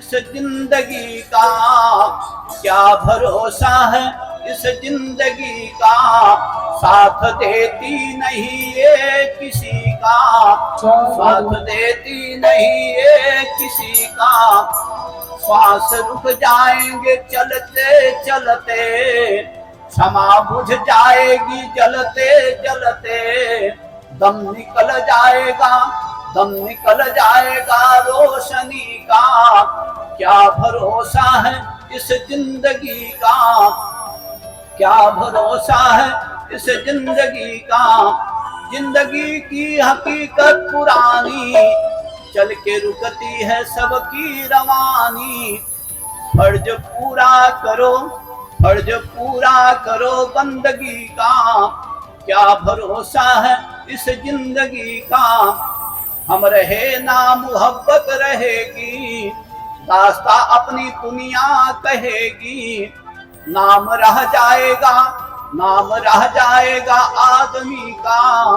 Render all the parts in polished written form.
इस जिंदगी का, क्या भरोसा है इस जिंदगी का, साथ देती नहीं ये किसी का, साथ देती नहीं ये किसी का। श्वास रुक जाएंगे चलते चलते, क्षमा बुझ जाएगी जलते जलते, दम निकल जाएगा, दम निकल जाएगा रोशनी का, क्या भरोसा है इस जिंदगी का, क्या भरोसा है इस जिंदगी का। जिंदगी की हकीकत पुरानी, चल के रुकती है सबकी रवानी। फर्ज पूरा करो, फर्ज पूरा करो बंदगी का, क्या भरोसा है इस जिंदगी का। हम रहे ना मोहब्बत रहेगी, दास्ता अपनी दुनिया कहेगी। नाम रह जाएगा, नाम रह जाएगा आदमी का,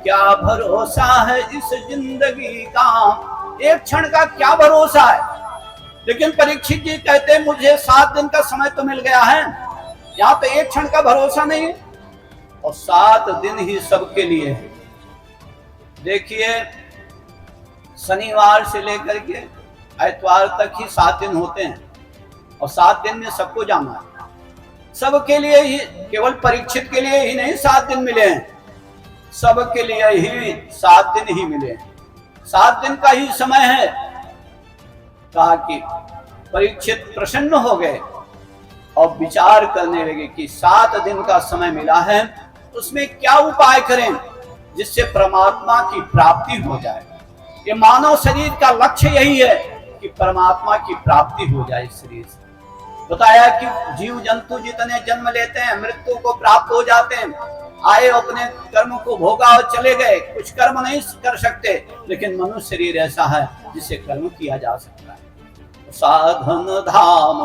क्या भरोसा है इस जिंदगी का। एक क्षण का क्या भरोसा है। लेकिन परीक्षित जी कहते हैं मुझे 7 दिन का समय तो मिल गया है, यहाँ तो एक क्षण का भरोसा नहीं है, और 7 दिन ही सबके लिए है। देखिए शनिवार से लेकर के इतवार तक ही 7 दिन होते हैं, और 7 दिन में सबको जाना है। सबके लिए ही, केवल परीक्षित के लिए ही नहीं 7 दिन मिले हैं, सबके लिए ही 7 दिन ही मिले हैं। 7 दिन का ही समय है। कहा कि परीक्षित प्रसन्न हो गए और विचार करने लगे कि 7 दिन का समय मिला है, उसमें क्या उपाय करें जिससे परमात्मा की प्राप्ति हो जाए। ये मानव शरीर का लक्ष्य यही है कि परमात्मा की प्राप्ति हो जाए शरीर से। बताया कि जीव जंतु जितने जन्म लेते हैं मृत्यु को प्राप्त हो जाते हैं, आए अपने कर्म को भोगा और चले गए, कुछ कर्म नहीं कर सकते, लेकिन मनुष्य शरीर ऐसा है जिससे कर्म किया जा सकता है। साधन धाम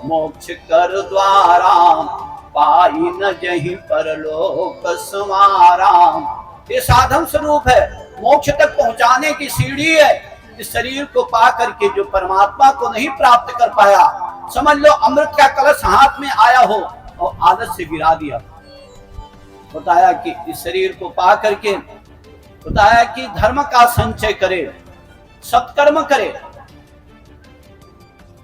मोक्ष कर द्वारा, पाई न जहीं परलोक समाराम। ये साधन स्वरूप है, मोक्ष तक पहुंचाने की सीढ़ी है। इस शरीर को पा करके जो परमात्मा को नहीं प्राप्त कर पाया, समझ लो अमृत का कलश हाथ में आया हो और आदत से गिरा दिया। बताया कि इस शरीर को पा करके, बताया कि धर्म का संचय करे, सत्कर्म करे।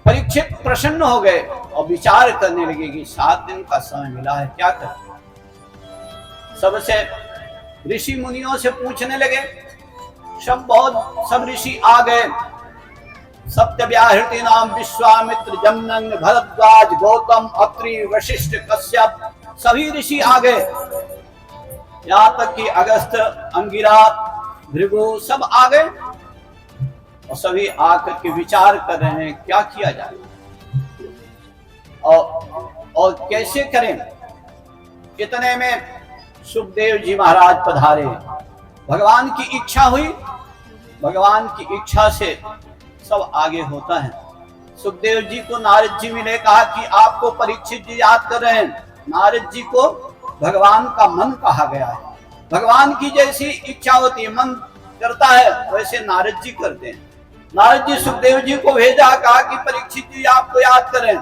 परीक्षित प्रसन्न हो गए और विचार करने लगे कि 7 दिन का समय मिला है, क्या करें। सबसे ऋषि मुनियों से पूछने लगे। सब ऋषि आ गए। सत्यव्याहृति नाम विश्वामित्र जमदग्नि भरद्वाज गौतम अत्रि वशिष्ठ कश्यप, सभी ऋषि आ गए। यहाँ तक कि अगस्त अंगिरा भृगु सब आ गए, और सभी आकर के विचार कर रहे हैं क्या किया जाए और कैसे करें। इतने में सुखदेव जी महाराज पधारे। भगवान की इच्छा हुई, भगवान की इच्छा से सब आगे होता है। सुखदेव जी को नारद जी मिले, कहा कि आपको परीक्षित जी याद कर रहे हैं। नारद जी को भगवान का मन कहा गया है। भगवान की जैसी इच्छा होती है, मन करता है, वैसे नारद जी करते हैं। नारद जी सुखदेव जी को भेजा, कहा कि परीक्षित जी आपको याद करें।